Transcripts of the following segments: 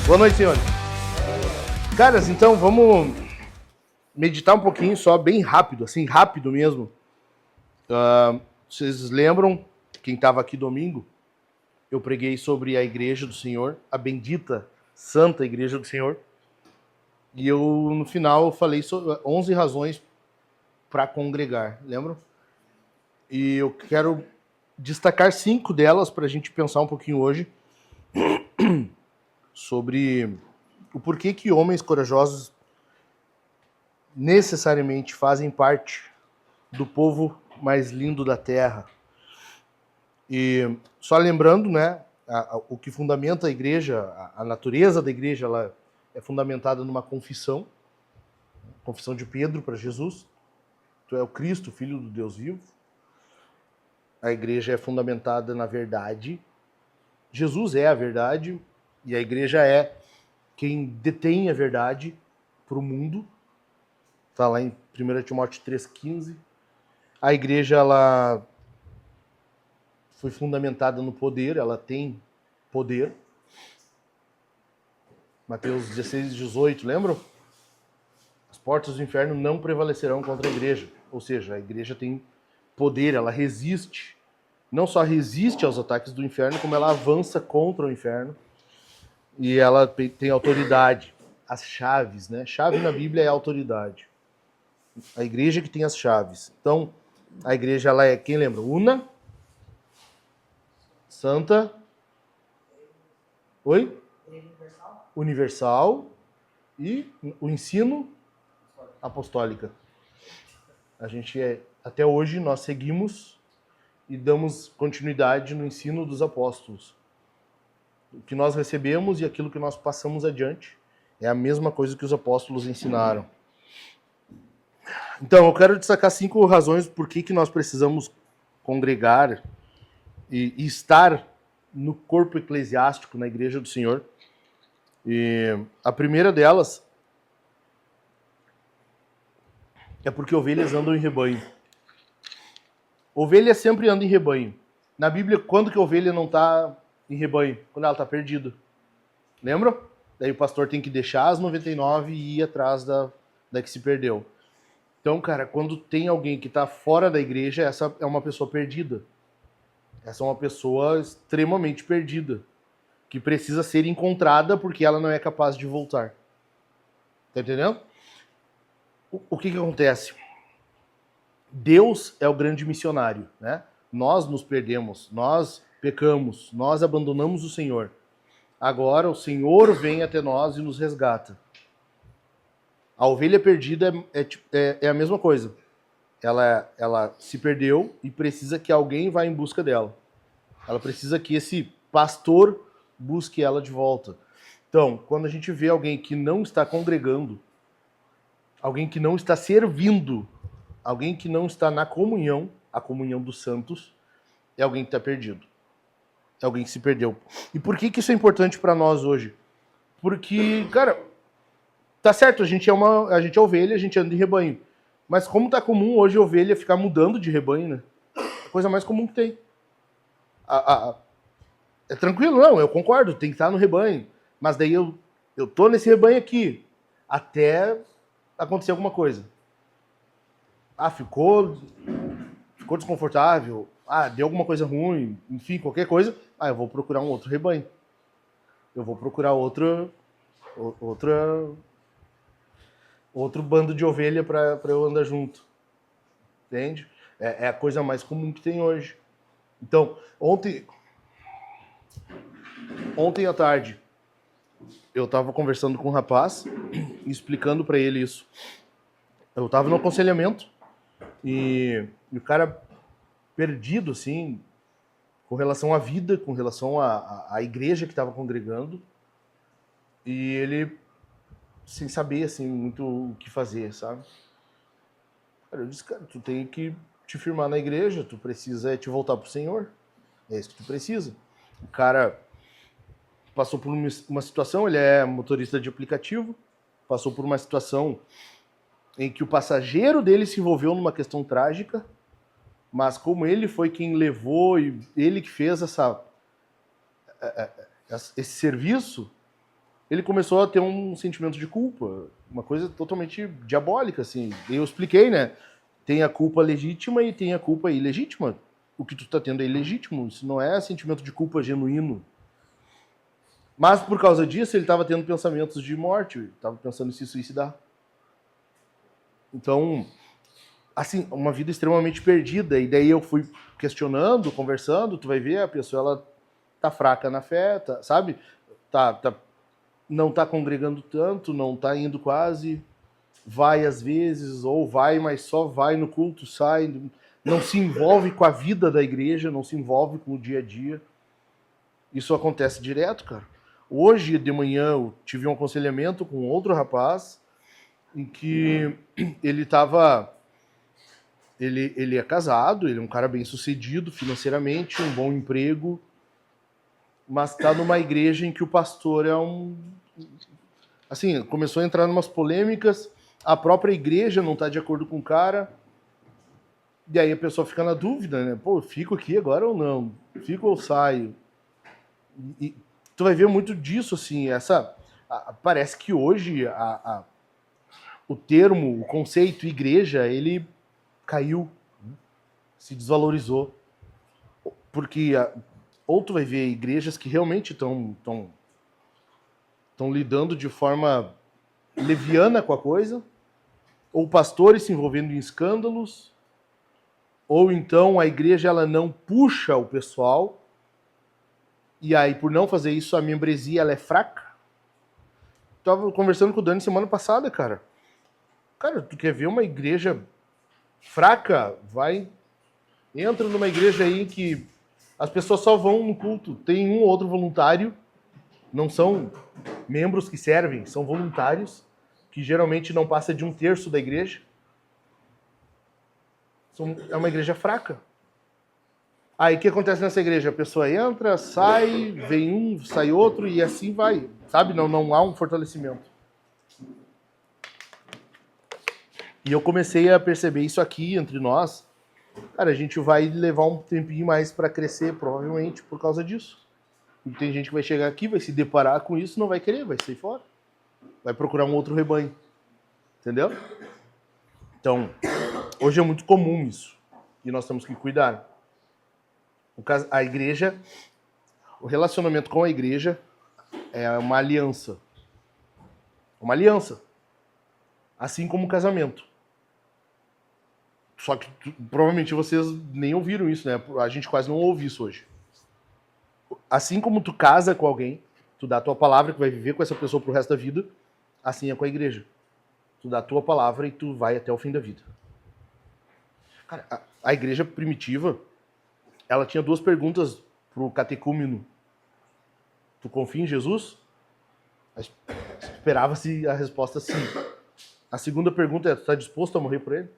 Boa noite, senhores. Caras, então vamos meditar um pouquinho só, bem rápido, assim, rápido mesmo. Vocês lembram, quem estava aqui domingo, eu preguei sobre a Igreja do Senhor, a bendita, santa Igreja do Senhor. E eu, no final, falei sobre 11 razões para congregar, lembram? E eu quero destacar 5 delas para a gente pensar um pouquinho hoje sobre o porquê que homens corajosos necessariamente fazem parte do povo mais lindo da terra. E só lembrando, né, o que fundamenta a igreja, a natureza da igreja, ela é fundamentada numa confissão de Pedro para Jesus. Tu é o Cristo, Filho do Deus vivo. A igreja é fundamentada na verdade. Jesus é a verdade e a igreja é quem detém a verdade para o mundo. Está lá em 1 Timóteo 3,15. A igreja, ela foi fundamentada no poder, ela tem poder. Mateus 16, 18, lembram? As portas do inferno não prevalecerão contra a igreja. Ou seja, a igreja tem poder, ela resiste. Não só resiste aos ataques do inferno, como ela avança contra o inferno. E ela tem autoridade. As chaves, né? Chave na Bíblia é autoridade. A igreja que tem as chaves. Então, a igreja, ela é, quem lembra? Una, santa, oi? Universal e o ensino apostólica. A gente até hoje nós seguimos e damos continuidade no ensino dos apóstolos. O que nós recebemos e aquilo que nós passamos adiante é a mesma coisa que os apóstolos ensinaram. Então, eu quero destacar 5 razões por que nós precisamos congregar e estar no corpo eclesiástico, na igreja do Senhor. E a primeira delas é porque ovelhas andam em rebanho. Ovelha sempre anda em rebanho. Na Bíblia, quando que a ovelha não está em rebanho? Quando ela está perdida. Lembra? Daí o pastor tem que deixar as 99 e ir atrás da que se perdeu. Então, cara, quando tem alguém que está fora da igreja, essa é uma pessoa perdida. Essa é uma pessoa extremamente perdida, que precisa ser encontrada porque ela não é capaz de voltar. Tá entendendo? O que acontece? Deus é o grande missionário, né? Nós nos perdemos, nós pecamos, nós abandonamos o Senhor. Agora o Senhor vem até nós e nos resgata. A ovelha perdida é a mesma coisa. Ela se perdeu e precisa que alguém vá em busca dela. Ela precisa que esse pastor busque ela de volta. Então, quando a gente vê alguém que não está congregando, alguém que não está servindo, alguém que não está na comunhão, a comunhão dos santos, é alguém que está perdido. É alguém que se perdeu. E por que isso é importante para nós hoje? Porque, cara, tá certo, a gente é ovelha, a gente anda em rebanho. Mas como tá comum hoje a ovelha ficar mudando de rebanho, né? É a coisa mais comum que tem. É tranquilo, não, eu concordo, tem que estar no rebanho. Mas daí eu tô nesse rebanho aqui, até acontecer alguma coisa. Ficou desconfortável, deu alguma coisa ruim, enfim, qualquer coisa, eu vou procurar um outro rebanho. Eu vou procurar outro bando de ovelha para eu andar junto. Entende? É a coisa mais comum que tem hoje. Então, ontem à tarde, eu estava conversando com um rapaz e explicando para ele isso. Eu estava no aconselhamento e o cara perdido, assim, com relação à vida, com relação à igreja que estava congregando, e ele sem saber, assim, muito o que fazer, sabe? Cara, eu disse, cara, tu tem que te firmar na igreja, tu precisa te voltar pro Senhor. É isso que tu precisa. O cara passou por uma situação, ele é motorista de aplicativo, passou por uma situação em que o passageiro dele se envolveu numa questão trágica, mas como ele foi quem levou e ele que fez esse serviço, ele começou a ter um sentimento de culpa, uma coisa totalmente diabólica, assim. E eu expliquei, né? Tem a culpa legítima e tem a culpa ilegítima. O que tu tá tendo é ilegítimo, isso não é sentimento de culpa genuíno. Mas por causa disso, ele estava tendo pensamentos de morte, estava pensando em se suicidar. Então, assim, uma vida extremamente perdida. E daí eu fui questionando, conversando, tu vai ver, a pessoa ela tá fraca na fé, tá, sabe? Não tá congregando tanto, não tá indo quase, vai às vezes, ou vai, mas só vai no culto, sai, não se envolve com a vida da igreja, não se envolve com o dia a dia. Isso acontece direto, cara. Hoje de manhã eu tive um aconselhamento com outro rapaz em que ele estava... Ele é casado, ele é um cara bem sucedido financeiramente, um bom emprego, mas está numa igreja em que o pastor é um... Assim, começou a entrar em umas polêmicas, a própria igreja não está de acordo com o cara, e aí a pessoa fica na dúvida, né? Pô, fico aqui agora ou não? Fico ou saio? E tu vai ver muito disso, assim, parece que hoje o termo, o conceito igreja, ele caiu, se desvalorizou. Porque ou tu vai ver igrejas que realmente estão lidando de forma leviana com a coisa, ou pastores se envolvendo em escândalos, ou então a igreja ela não puxa o pessoal, e aí por não fazer isso a membresia ela é fraca. Tava conversando com o Dani semana passada, cara. Cara, tu quer ver uma igreja fraca? Entra numa igreja aí que as pessoas só vão no culto. Tem um ou outro voluntário, não são membros que servem, são voluntários, que geralmente não passa de 1/3 da igreja. É uma igreja fraca. Aí o que acontece nessa igreja? A pessoa entra, sai, vem um, sai outro e assim vai. Sabe? Não há um fortalecimento. E eu comecei a perceber isso aqui entre nós. Cara, a gente vai levar um tempinho mais para crescer, provavelmente, por causa disso. E tem gente que vai chegar aqui, vai se deparar com isso, não vai querer, vai sair fora. Vai procurar um outro rebanho. Entendeu? Então, hoje é muito comum isso. E nós temos que cuidar. A igreja, o relacionamento com a igreja é uma aliança. Uma aliança. Assim como o casamento. Só que provavelmente vocês nem ouviram isso, né? A gente quase não ouve isso hoje. Assim como tu casa com alguém, tu dá a tua palavra que vai viver com essa pessoa pro resto da vida, assim é com a igreja. Tu dá a tua palavra e tu vai até o fim da vida. Cara, a igreja primitiva, ela tinha 2 perguntas pro catecúmeno. Tu confia em Jesus? Esperava-se a resposta sim. A segunda pergunta é, tu tá disposto a morrer por ele?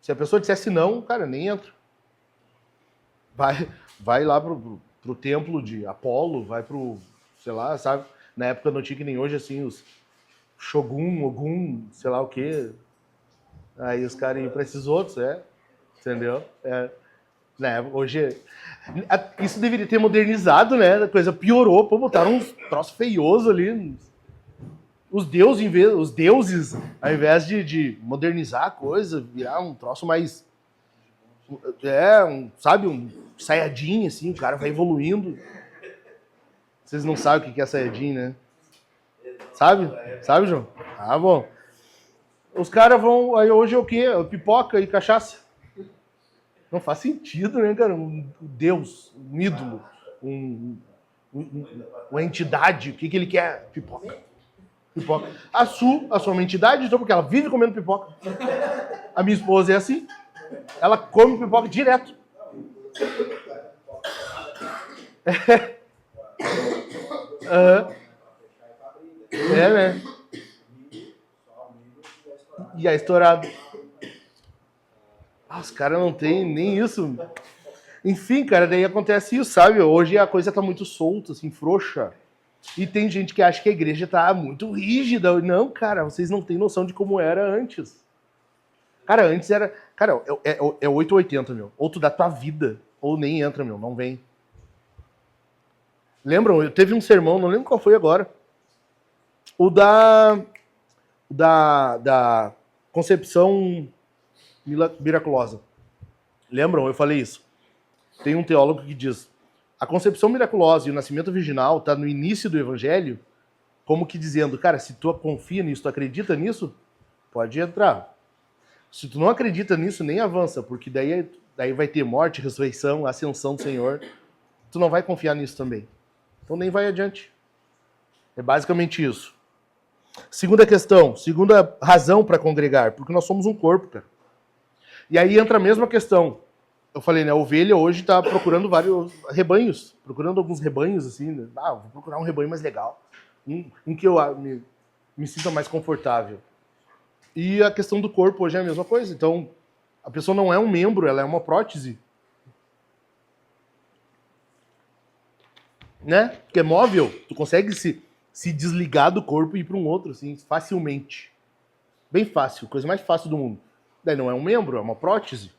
Se a pessoa dissesse não, cara, nem entra. Vai lá pro templo de Apolo, vai pro, sei lá, sabe? Na época não tinha que nem hoje, assim, os Shogun, Ogum, sei lá o quê. Aí os caras iam pra esses outros, entendeu? Né? Hoje, isso deveria ter modernizado, né? A coisa piorou, pô, botaram uns troços feiosos ali. Os deuses, ao invés de modernizar a coisa, virar um troço mais... sabe, um Saiyajin, assim, o cara vai evoluindo. Vocês não sabem o que é Saiyajin, né? Sabe? Sabe, João? Ah, bom. Os caras vão... Aí hoje é o quê? Pipoca e cachaça. Não faz sentido, né, cara? Um deus, um ídolo, uma entidade. O que ele quer? Pipoca. Pipoca. A sua uma entidade, então, porque ela vive comendo pipoca. A minha esposa é assim. Ela come pipoca direto. Né? E é estourado. Os caras não tem nem isso. Enfim, cara, daí acontece isso, sabe? Hoje a coisa tá muito solta, assim, frouxa. E tem gente que acha que a igreja tá muito rígida. Não, cara, vocês não têm noção de como era antes. Cara, antes era... Cara, é 8 ou 80, meu. Ou tu dá tua vida, ou nem entra, meu. Não vem. Lembram? Teve um sermão, não lembro qual foi agora. O da concepção miraculosa. Lembram? Eu falei isso. Tem um teólogo que diz: a concepção miraculosa e o nascimento virginal está no início do evangelho, como que dizendo, cara, se tu confia nisso, tu acredita nisso, pode entrar. Se tu não acredita nisso, nem avança, porque daí vai ter morte, ressurreição, ascensão do Senhor. Tu não vai confiar nisso também. Então nem vai adiante. É basicamente isso. Segunda questão, segunda razão para congregar, porque nós somos um corpo, cara. E aí entra a mesma questão. Eu falei, né, a ovelha hoje está procurando vários rebanhos, procurando alguns rebanhos, assim, né? Vou procurar um rebanho mais legal, em que eu me sinta mais confortável. E a questão do corpo hoje é a mesma coisa. Então, a pessoa não é um membro, ela é uma prótese. Né? Porque é móvel, tu consegue se desligar do corpo e ir para um outro, assim, facilmente. Bem fácil, coisa mais fácil do mundo. Daí não é um membro, é uma prótese.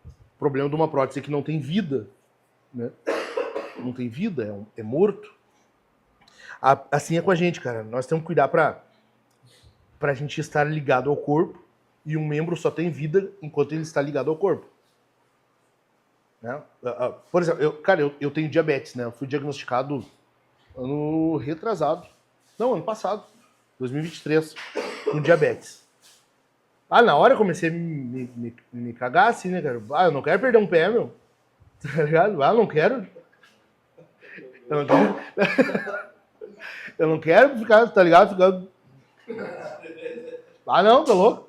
O problema de uma prótese é que não tem vida. Né? Não tem vida, é morto. Assim é com a gente, cara. Nós temos que cuidar pra gente estar ligado ao corpo, e um membro só tem vida enquanto ele está ligado ao corpo. Né? Por exemplo, eu tenho diabetes, né? Eu fui diagnosticado ano retrasado. Não, ano passado, 2023, com diabetes. Na hora eu comecei a me cagar assim, né, cara? Eu não quero perder um pé, meu. Tá ligado? Não quero. Eu não quero ficar, tá ligado? Não, tá louco?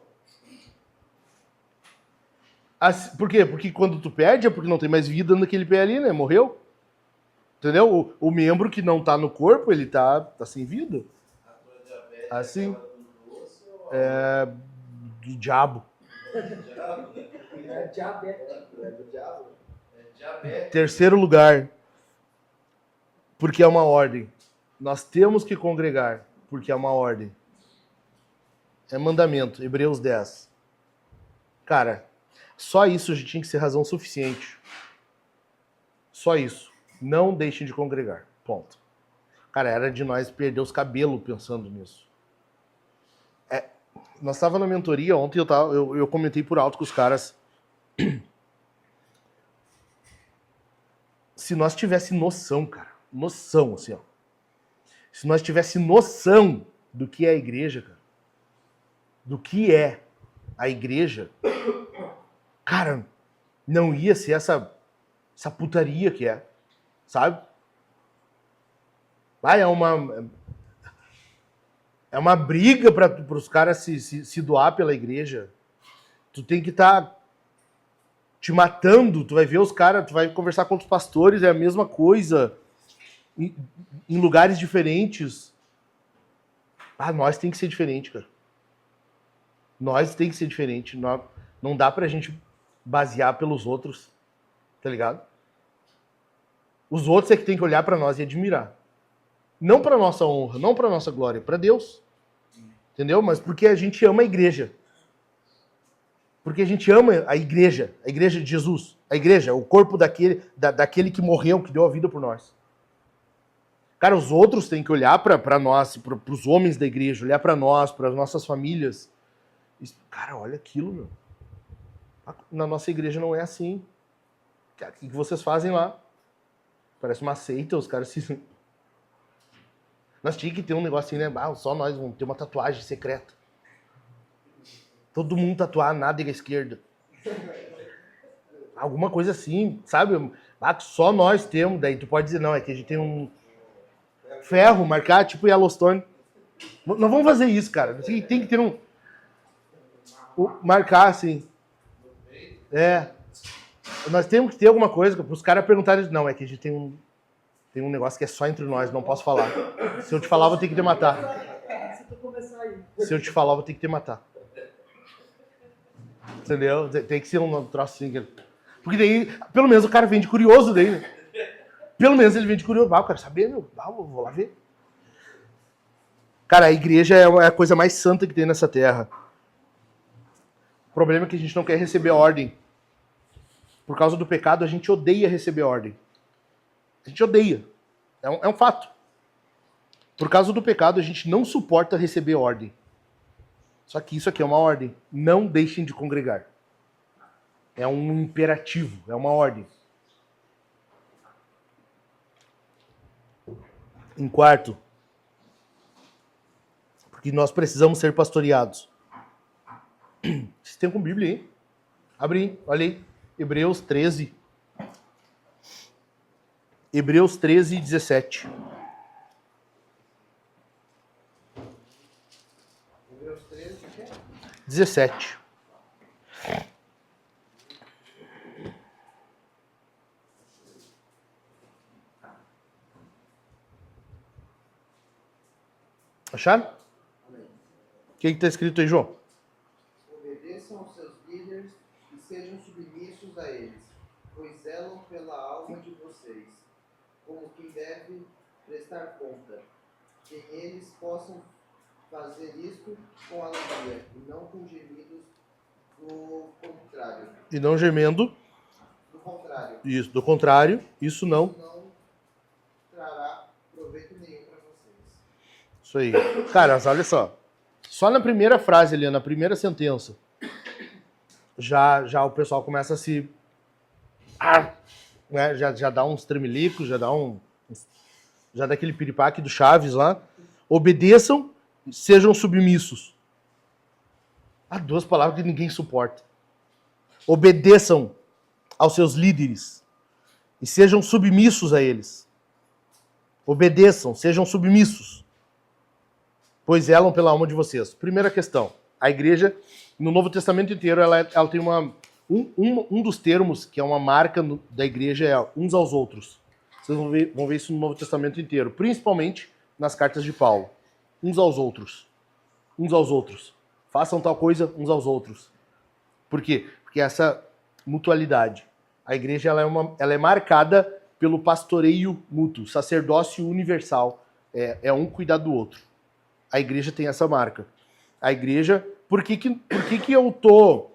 Por quê? Porque quando tu perde é porque não tem mais vida naquele pé ali, né? Morreu. Entendeu? O membro que não tá no corpo, ele tá sem vida. A tua diabetes assim. Do doce ou... Do diabo. É diabetes. É do diabo? É diabetes. Terceiro lugar, porque é uma ordem. Nós temos que congregar, porque é uma ordem. É mandamento, Hebreus 10. Cara, só isso já tinha que ser razão suficiente. Só isso. Não deixem de congregar. Ponto. Cara, era de nós perder os cabelos pensando nisso. Nós estávamos na mentoria ontem, eu comentei por alto com os caras. Se nós tivesse noção, cara, noção, assim, ó. Se nós tivesse noção do que é a igreja, cara, do que é a igreja, cara, não ia ser essa putaria que é, sabe? É uma briga para os caras se doar pela igreja. Tu tem que estar te matando, tu vai ver os caras, tu vai conversar com outros pastores, é a mesma coisa, em lugares diferentes. Nós tem que ser diferente, cara. Nós tem que ser diferente. Não dá pra gente basear pelos outros, tá ligado? Os outros é que tem que olhar pra nós e admirar. Não pra nossa honra, não pra nossa glória, pra Deus. Entendeu? Mas porque a gente ama a igreja. Porque a gente ama a igreja de Jesus. A igreja, o corpo daquele que morreu, que deu a vida por nós. Cara, os outros têm que olhar para nós, para os homens da igreja, olhar para nós, para as nossas famílias. Cara, olha aquilo, meu. Na nossa igreja não é assim. O que vocês fazem lá? Parece uma seita, os caras se... Nós tínhamos que ter um negócio assim, né? Só nós vamos ter uma tatuagem secreta. Todo mundo tatuar nádega esquerda. Alguma coisa assim, sabe? Só nós temos. Daí tu pode dizer, não, é que a gente tem um ferro marcar, tipo Yellowstone. Não vamos fazer isso, cara. Tem que ter marcar, assim. Nós temos que ter alguma coisa para os caras perguntarem, não, é que a gente tem um negócio que é só entre nós, não posso falar. Se eu te falar, vou ter que te matar. Se eu te falar, vou ter que te matar. Entendeu? Tem que ser um troço assim. Porque daí, pelo menos o cara vem de curioso daí, né? Pelo menos ele vem de curioso. Eu quero saber, meu. Vou lá ver. Cara, a igreja é a coisa mais santa que tem nessa terra. O problema é que a gente não quer receber ordem. Por causa do pecado, a gente odeia receber ordem. A gente odeia. É um fato. Por causa do pecado, a gente não suporta receber ordem. Só que isso aqui é uma ordem. Não deixem de congregar. É um imperativo, é uma ordem. Em quarto, porque nós precisamos ser pastoreados. Vocês têm com Bíblia aí? Abre aí, olha aí. Hebreus 13. Hebreus 13, 17. Hebreus 13, o quê? 17. Acharam? O que está escrito aí, João? Obedeçam aos seus líderes e sejam submissos a eles, pois zelam pela alma de vocês, como quem deve prestar conta. Que eles possam fazer isto com alegria e não com gemidos do contrário. E não gemendo. Do contrário, Isso, do contrário, isso não. não trará proveito nenhum para vocês. Isso aí. Cara, olha só. Só na primeira frase ali, na primeira sentença, já o pessoal começa a se... né, já dá uns tremelicos, já dá aquele piripaque do Chaves lá. Obedeçam, sejam submissos. Há duas palavras que ninguém suporta. Obedeçam aos seus líderes e sejam submissos a eles. Obedeçam, sejam submissos, pois zelam pela alma de vocês. Primeira questão. A igreja, no Novo Testamento inteiro, ela tem um dos termos que é uma marca da igreja é uns aos outros. Vocês vão ver isso no Novo Testamento inteiro, principalmente nas cartas de Paulo. Uns aos outros. Uns aos outros. Façam tal coisa uns aos outros. Por quê? Porque essa mutualidade. A igreja ela é marcada pelo pastoreio mútuo, sacerdócio universal. É um cuidar do outro. A igreja tem essa marca. A igreja... Por que eu tô...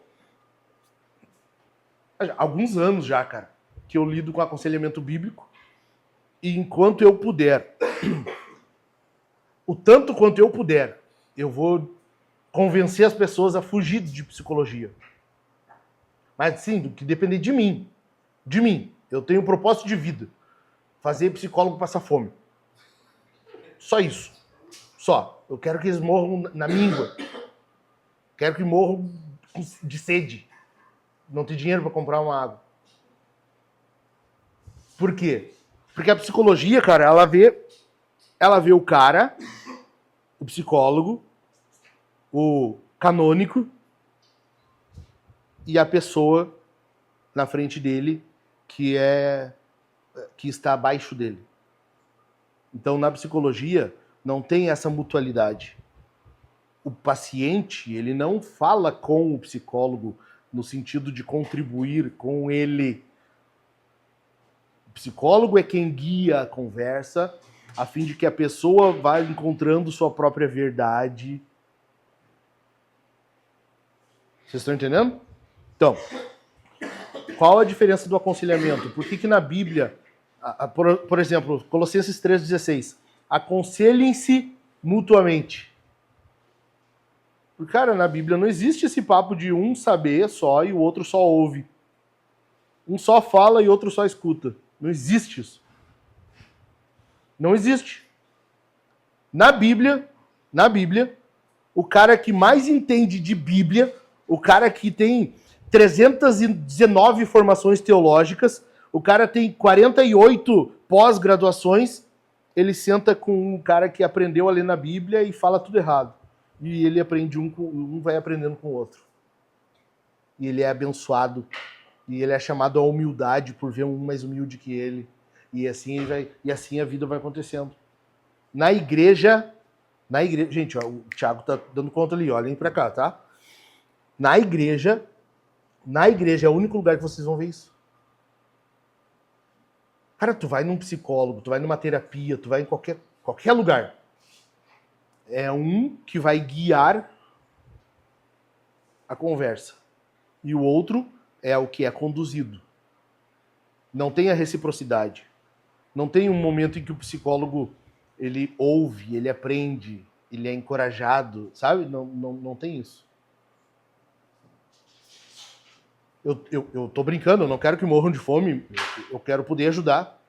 Há alguns anos já, cara, que eu lido com aconselhamento bíblico e enquanto eu puder, o tanto quanto eu puder, eu vou convencer as pessoas a fugir de psicologia. Mas sim, do que depender de mim. De mim. Eu tenho um propósito de vida. Fazer psicólogo passar fome. Só isso. Só. Eu quero que eles morram na míngua. Quero que morram de sede. Não ter dinheiro para comprar uma água. Por quê? Porque a psicologia, cara, ela vê o cara, o psicólogo, o canônico e a pessoa na frente dele que está abaixo dele. Então, na psicologia, não tem essa mutualidade. O paciente, ele não fala com o psicólogo no sentido de contribuir com ele. O psicólogo é quem guia a conversa a fim de que a pessoa vá encontrando sua própria verdade. Vocês estão entendendo? Então, qual a diferença do aconselhamento? Por que na Bíblia, por exemplo, Colossenses 3,16, aconselhem-se mutuamente. Porque, cara, na Bíblia não existe esse papo de um saber só e o outro só ouve. Um só fala e outro só escuta. Não existe isso. Não existe. Na Bíblia, o cara que mais entende de Bíblia, o cara que tem 319 formações teológicas, o cara tem 48 pós-graduações, ele senta com um cara que aprendeu a ler na Bíblia e fala tudo errado. E ele aprende um vai aprendendo com o outro. E ele é abençoado. E ele é chamado à humildade por ver um mais humilde que ele. E assim a vida vai acontecendo. Na igreja, gente, ó, o Thiago tá dando conta ali, olhem pra cá, tá? Na igreja é o único lugar que vocês vão ver isso. Cara, tu vai num psicólogo, tu vai numa terapia, tu vai em qualquer lugar. É um que vai guiar a conversa. E o outro é o que é conduzido. Não tem a reciprocidade. Não tem um momento em que o psicólogo ele ouve, ele aprende, ele é encorajado, sabe? Não tem isso. Eu tô brincando, eu não quero que morram de fome, eu quero poder ajudar.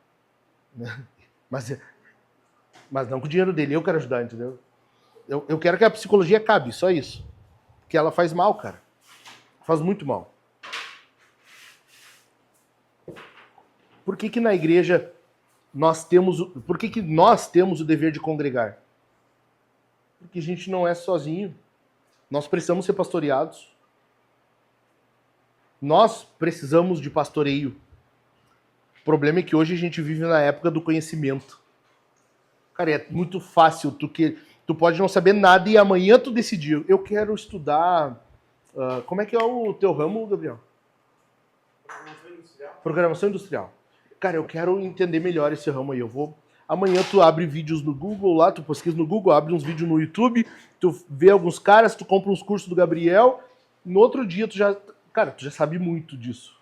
Mas não com o dinheiro dele, eu quero ajudar, entendeu? Eu quero que a psicologia acabe, só isso. Porque ela faz mal, cara. Faz muito mal. Por que na igreja por que nós temos o dever de congregar? Porque a gente não é sozinho. Nós precisamos ser pastoreados. Nós precisamos de pastoreio. O problema é que hoje a gente vive na época do conhecimento. Cara, é muito fácil. Tu pode não saber nada e amanhã tu decidir. Eu quero estudar... como é que é o teu ramo, Gabriel? Programação industrial. Programação industrial. Cara, eu quero entender melhor esse ramo aí. Amanhã tu abre vídeos no Google lá, tu pesquisa no Google, abre uns vídeos no YouTube, tu vê alguns caras, tu compra uns cursos do Gabriel, no outro dia tu já sabe muito disso.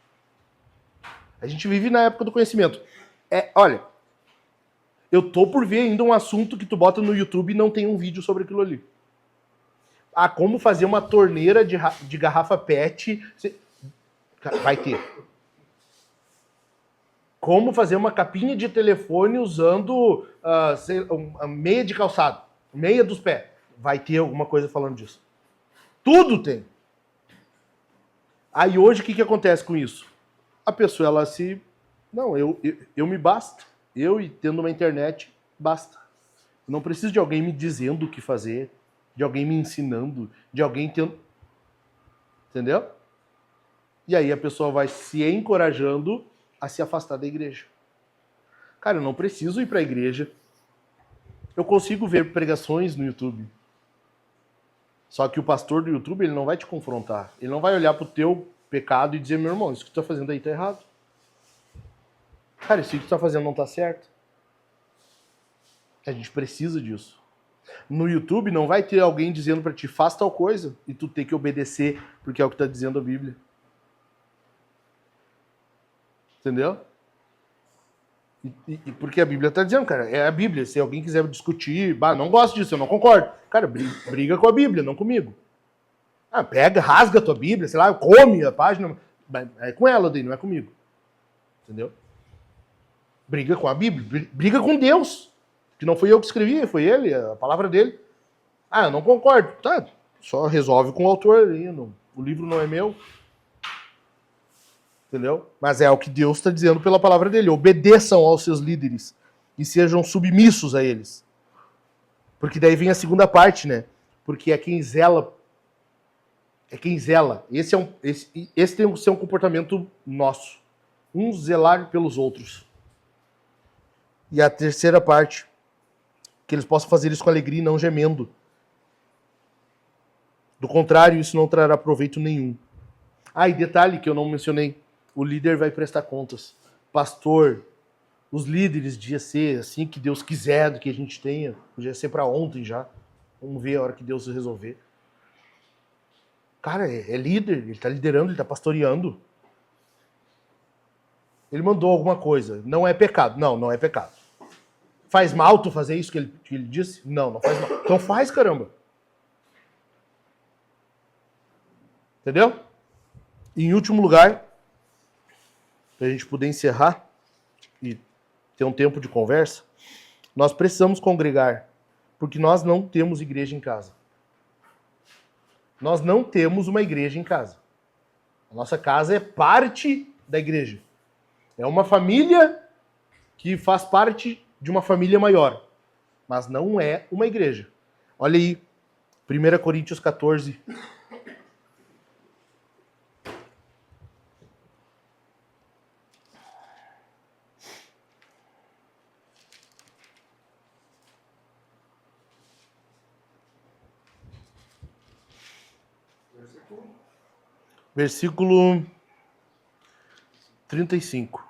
A gente vive na época do conhecimento. Olha, eu tô por ver ainda um assunto que tu bota no YouTube e não tem um vídeo sobre aquilo ali. Como fazer uma torneira de garrafa PET. Vai ter. Como fazer uma capinha de telefone usando uma meia de calçado, meia dos pés. Vai ter alguma coisa falando disso. Tudo tem. Aí hoje o que acontece com isso? A pessoa, ela se... Não, eu me basta. Eu, e tendo uma internet, basta. Eu não preciso de alguém me dizendo o que fazer, de alguém me ensinando, de alguém tendo... Entendeu? E aí a pessoa vai se encorajando a se afastar da igreja. Cara, eu não preciso ir para a igreja. Eu consigo ver pregações no YouTube. Só que o pastor do YouTube, ele não vai te confrontar. Ele não vai olhar pro teu pecado e dizer, meu irmão, isso que tu tá fazendo aí tá errado. Cara, isso que tu tá fazendo não tá certo. A gente precisa disso. No YouTube não vai ter alguém dizendo para ti, faz tal coisa, e tu ter que obedecer, porque é o que tá dizendo a Bíblia. Entendeu? E porque a Bíblia tá dizendo, cara, é a Bíblia. Se alguém quiser discutir, não gosto disso, eu não concordo. Cara, briga com a Bíblia, não comigo. Pega, rasga a tua Bíblia, sei lá, come a página. É com ela daí, não é comigo. Entendeu? Briga com a Bíblia, briga com Deus. Que não fui eu que escrevi, foi ele, a palavra dele. Eu não concordo. Tá, só resolve com o autor aí. O livro não é meu. Entendeu? Mas é o que Deus está dizendo pela palavra dele. Obedeçam aos seus líderes e sejam submissos a eles. Porque daí vem a segunda parte, né? Porque é quem zela. É quem zela. Esse tem que ser um comportamento nosso. Uns zelar pelos outros. E a terceira parte, que eles possam fazer isso com alegria e não gemendo. Do contrário, isso não trará proveito nenhum. E detalhe que eu não mencionei. O líder vai prestar contas. Pastor, os líderes de IC, assim que Deus quiser, do que a gente tenha. Podia ser para ontem já. Vamos ver a hora que Deus resolver. Cara, é líder, ele tá liderando, ele tá pastoreando. Ele mandou alguma coisa. Não é pecado. Não é pecado. Faz mal tu fazer isso que ele disse? Não faz mal. Então faz, caramba. Entendeu? E em último lugar, para a gente poder encerrar e ter um tempo de conversa, nós precisamos congregar, porque nós não temos igreja em casa. Nós não temos uma igreja em casa. A nossa casa é parte da igreja. É uma família que faz parte de uma família maior, mas não é uma igreja. Olha aí, 1 Coríntios 14. Versículo 35.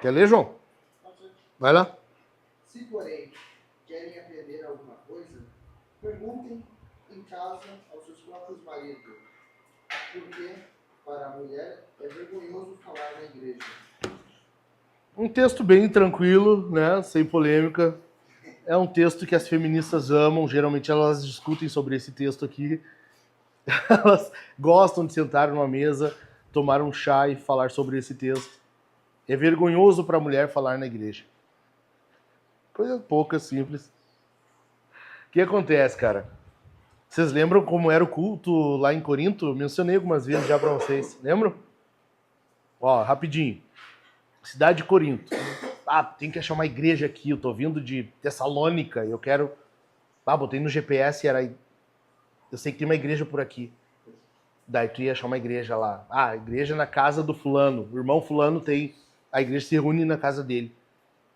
Quer ler, João? Vai lá. Se, porém, querem aprender alguma coisa, perguntem em casa aos seus próprios maridos, porque para a mulher é vergonhoso falar na igreja. Um texto bem tranquilo, né? Sem polêmica. É um texto que as feministas amam. Geralmente elas discutem sobre esse texto aqui. Elas gostam de sentar numa mesa, tomar um chá e falar sobre esse texto. É vergonhoso para a mulher falar na igreja. Coisa pouca, simples. O que acontece, cara? Vocês lembram como era o culto lá em Corinto? Eu mencionei algumas vezes já para vocês. Lembram? Ó, rapidinho. Cidade de Corinto. Ah, tem que achar uma igreja aqui. Eu tô vindo de Tessalônica. Eu quero... Ah, botei no GPS, era... Eu sei que tem uma igreja por aqui. Daí tu ia achar uma igreja lá. Ah, a igreja na casa do fulano. O irmão fulano tem... A igreja se reúne na casa dele.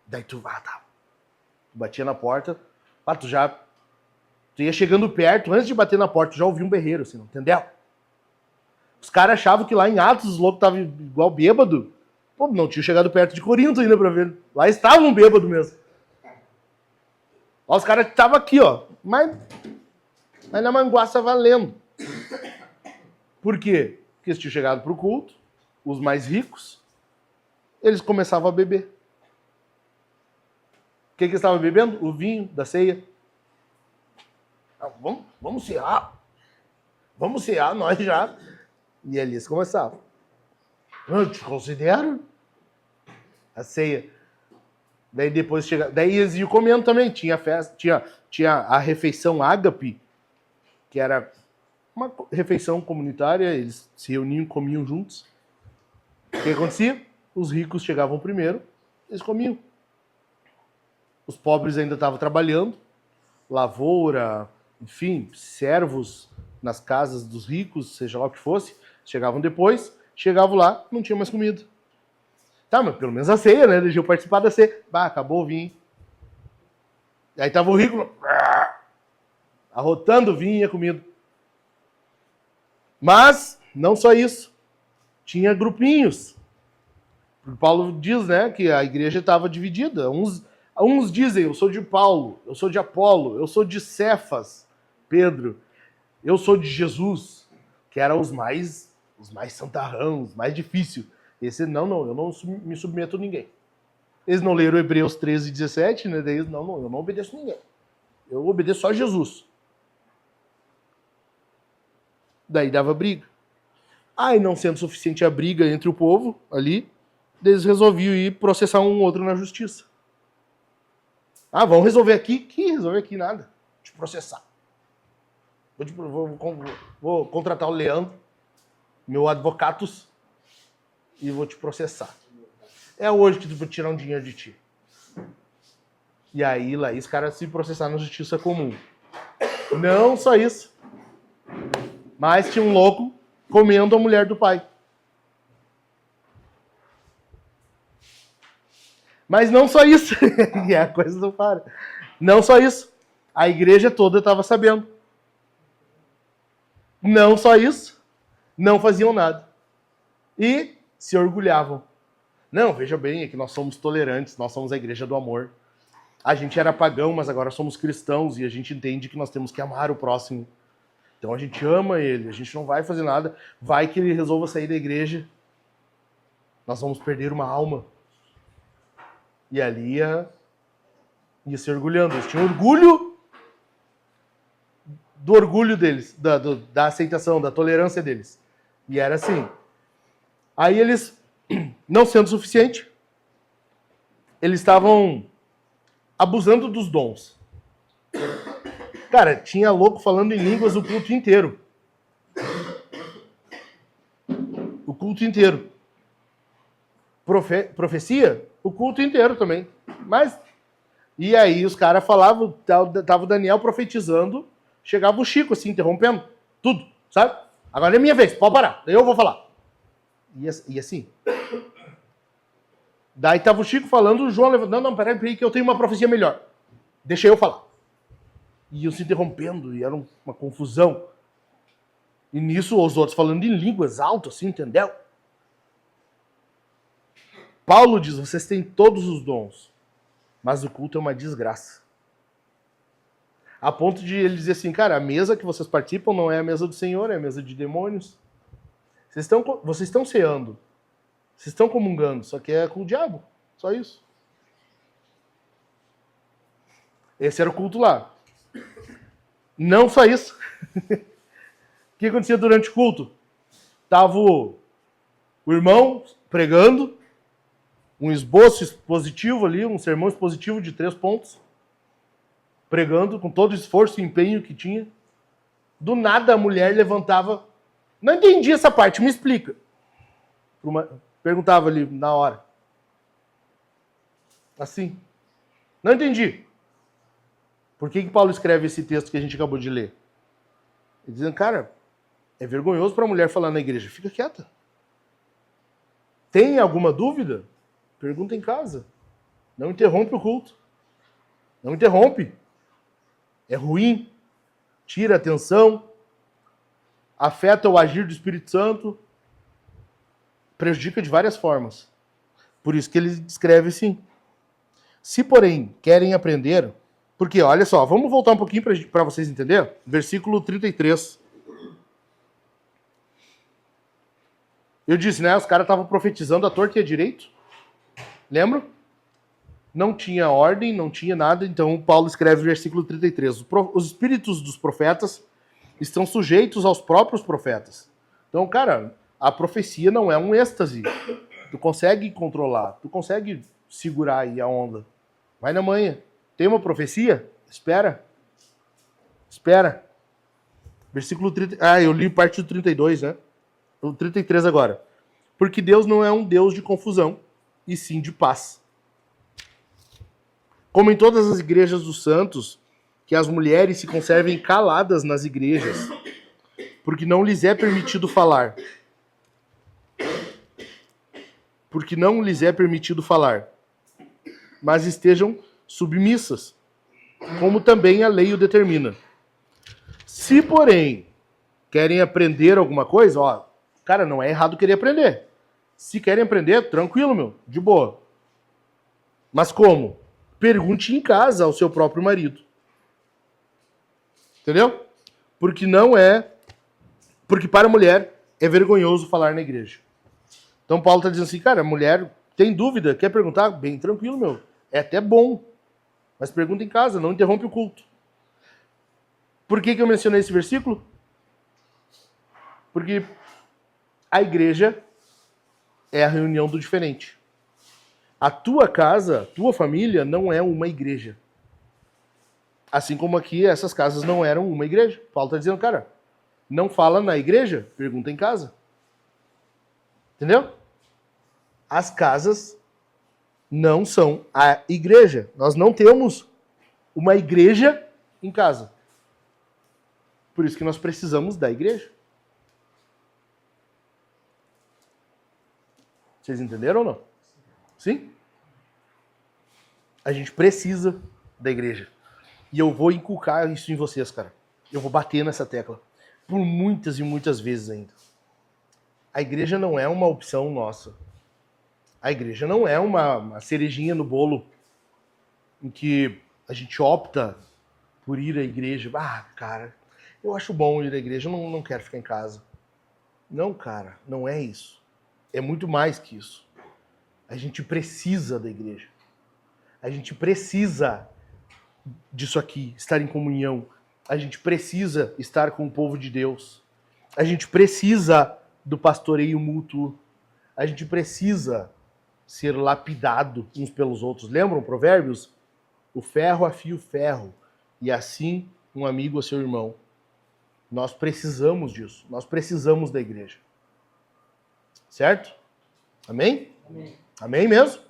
Daí tu... Ah, tá. Tu batia na porta. Ah, tu já... Tu ia chegando perto, antes de bater na porta, tu já ouvia um berreiro, assim, entendeu? Os caras achavam que lá em Atos os loucos estavam igual bêbado. Pô, não tinha chegado perto de Corinto ainda pra ver. Lá estavam bêbado mesmo. Ó, os caras estavam aqui, ó. Mas na manguaça valendo. Por quê? Porque eles tinham chegado pro culto, os mais ricos, eles começavam a beber. O que eles estavam bebendo? O vinho da ceia. Ah, vamos cear. Vamos cear, nós já. E ali eles começavam. Eu te considero a ceia. Daí depois chega. Daí eles iam comendo também. Tinha festa, tinha a refeição ágape, que era uma refeição comunitária, eles se reuniam e comiam juntos. O que acontecia? Os ricos chegavam primeiro, eles comiam. Os pobres ainda estavam trabalhando, lavoura, enfim, servos nas casas dos ricos, seja lá o que fosse, chegavam depois, chegavam lá, não tinha mais comida. Tá, mas pelo menos a ceia, né? Deixa eu participar da ceia. Bah, acabou o vinho. Aí tava o rico arrotando o vinho e a comida. Mas, não só isso. Tinha grupinhos. O Paulo diz, né, que a igreja estava dividida. Uns dizem, eu sou de Paulo, eu sou de Apolo, eu sou de Cefas, Pedro, eu sou de Jesus, que eram os mais santarrão, os mais difíceis. Esse, não, eu não me submeto a ninguém. Eles não leram Hebreus 13, 17, né? Daí, não, eu não obedeço a ninguém. Eu obedeço só a Jesus. Daí dava briga. Aí, não sendo suficiente a briga entre o povo ali, eles resolviam ir processar um outro na justiça. Ah, vamos resolver aqui? Que resolver aqui nada. Te processar. Vou contratar o Leandro, meu advocatus, e vou te processar. É hoje que tu vou tirar um dinheiro de ti. E aí, lá, os caras se processaram na justiça comum. Não só isso. Mas tinha um louco comendo a mulher do pai. Mas não só isso. E a coisa não para. Não só isso. A igreja toda estava sabendo. Não só isso. Não faziam nada. E se orgulhavam. Não, veja bem, é que nós somos tolerantes, nós somos a igreja do amor. A gente era pagão, mas agora somos cristãos e a gente entende que nós temos que amar o próximo. Então a gente ama ele, a gente não vai fazer nada. Vai que ele resolva sair da igreja. Nós vamos perder uma alma. E ali ia se orgulhando. Eles tinham orgulho do orgulho deles, da aceitação, da tolerância deles. E era assim. Aí eles, não sendo suficiente, eles estavam abusando dos dons. Cara, tinha louco falando em línguas o culto inteiro. O culto inteiro. Profecia? O culto inteiro também. Mas, e aí os caras falavam, tava o Daniel profetizando, chegava o Chico assim, interrompendo tudo, sabe? Agora é minha vez, pode parar, daí eu vou falar. E assim. Daí tava o Chico falando, o João levantando, não, peraí, que eu tenho uma profecia melhor. Deixa eu falar. E iam se interrompendo, e era uma confusão. E nisso, os outros falando em línguas alto, assim, entendeu? Paulo diz, vocês têm todos os dons, mas o culto é uma desgraça. A ponto de ele dizer assim, cara, a mesa que vocês participam não é a mesa do Senhor, é a mesa de demônios. Vocês estão ceando. Vocês estão comungando, só que é com o diabo. Só isso. Esse era o culto lá. Não só isso. O que acontecia durante o culto? Tava o irmão pregando, um esboço expositivo ali, um sermão expositivo de 3 pontos, pregando com todo o esforço e empenho que tinha. Do nada a mulher levantava. Não entendi essa parte, me explica. Perguntava ali na hora. Assim. Não entendi. Por que Paulo escreve esse texto que a gente acabou de ler? Ele dizendo, cara, é vergonhoso para a mulher falar na igreja. Fica quieta. Tem alguma dúvida? Pergunta em casa. Não interrompe o culto. Não interrompe. É ruim. Tira a atenção. Afeta o agir do Espírito Santo. Prejudica de várias formas. Por isso que ele escreve assim. Se, porém, querem aprender... Porque, olha só, vamos voltar um pouquinho para vocês entenderem. Versículo 33. Eu disse, né? Os caras estavam profetizando à torta e à direito. Lembra? Não tinha ordem, não tinha nada. Então, Paulo escreve versículo 33. Os espíritos dos profetas estão sujeitos aos próprios profetas. Então, cara, a profecia não é um êxtase. Tu consegue controlar, tu consegue segurar aí a onda. Vai na manhã. Tem uma profecia? Espera. Espera. Versículo 30. Ah, eu li parte do 32, né? O 33 agora. Porque Deus não é um Deus de confusão, e sim de paz. Como em todas as igrejas dos santos, que as mulheres se conservem caladas nas igrejas, porque não lhes é permitido falar. Porque não lhes é permitido falar. Mas estejam submissas, como também a lei o determina. Se, porém, querem aprender alguma coisa, ó, cara, não é errado querer aprender. Se querem aprender, tranquilo, meu, de boa. Mas como? Pergunte em casa ao seu próprio marido. Entendeu? Porque para a mulher é vergonhoso falar na igreja. Então Paulo está dizendo assim, cara, a mulher tem dúvida, quer perguntar? Bem tranquilo, meu. É até bom. Mas pergunta em casa, não interrompe o culto. Por que eu mencionei esse versículo? Porque a igreja é a reunião do diferente. A tua casa, tua família, não é uma igreja. Assim como aqui, essas casas não eram uma igreja. Paulo está dizendo, cara, não fala na igreja, pergunta em casa. Entendeu? As casas não são a igreja. Nós não temos uma igreja em casa. Por isso que nós precisamos da igreja. Vocês entenderam ou não? Sim? A gente precisa da igreja. E eu vou inculcar isso em vocês, cara. Eu vou bater nessa tecla. Por muitas e muitas vezes ainda. A igreja não é uma opção nossa. A igreja não é uma cerejinha no bolo em que a gente opta por ir à igreja. Ah, cara, eu acho bom ir à igreja, eu não quero ficar em casa. Não, cara, não é isso. É muito mais que isso. A gente precisa da igreja. A gente precisa disso aqui, estar em comunhão. A gente precisa estar com o povo de Deus. A gente precisa do pastoreio mútuo. A gente precisa ser lapidado uns pelos outros. Lembram Provérbios? O ferro afia o ferro, e assim um amigo a seu irmão. Nós precisamos disso. Nós precisamos da igreja. Certo? Amém? Amém. Amém mesmo?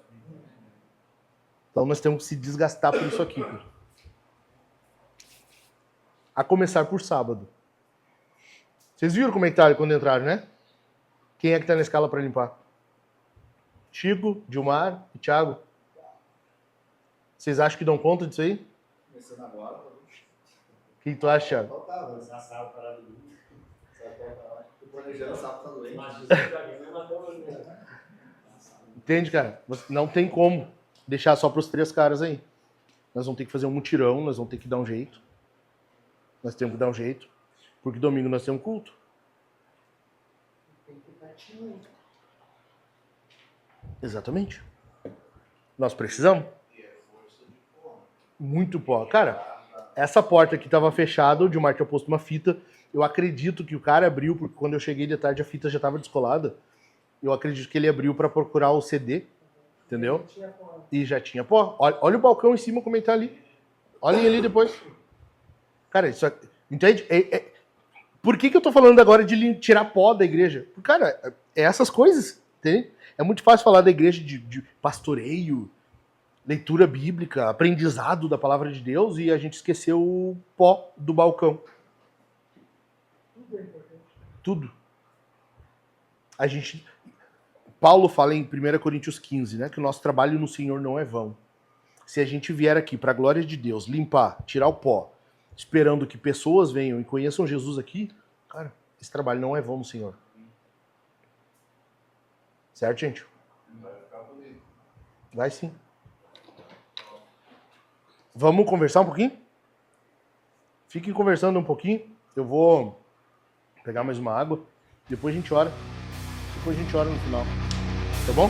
Então nós temos que se desgastar por isso aqui. A começar por sábado. Vocês viram como é que tá quando entraram, né? Quem é que tá na escala para limpar? Chico, Dilmar e Thiago. Vocês acham que dão conta disso aí? Começando agora. O que tu acha, Thiago? Faltava, né? Sábado para domingo. Tô planejando sábado tá doente. Entende, cara? Não tem como deixar só pros 3 caras aí. Nós vamos ter que fazer um mutirão, nós vamos ter que dar um jeito. Nós temos que dar um jeito. Porque domingo nós temos culto. Tem que Exatamente. Nós precisamos. Muito pó. Cara, essa porta aqui estava fechada, o Gilmar tinha posto uma fita. Eu acredito que o cara abriu, porque quando eu cheguei de tarde a fita já estava descolada. Eu acredito que ele abriu para procurar o CD, entendeu? E já tinha pó. Olha o balcão em cima como ele tá ali. Olhem ali depois. Cara, isso aqui, entende? Por que eu tô falando agora de tirar pó da igreja? Porque, cara, é essas coisas, entende? É muito fácil falar da igreja de pastoreio, leitura bíblica, aprendizado da palavra de Deus, e a gente esqueceu o pó do balcão. Tudo é importante. Tudo. Paulo fala em 1 Coríntios 15, né, que o nosso trabalho no Senhor não é vão. Se a gente vier aqui para a glória de Deus, limpar, tirar o pó, esperando que pessoas venham e conheçam Jesus aqui, cara, esse trabalho não é vão no Senhor. Certo, gente? Vai ficar bonito. Vai sim. Vamos conversar um pouquinho? Fiquem conversando um pouquinho. Eu vou pegar mais uma água. Depois a gente ora. Depois a gente ora no final. Tá bom?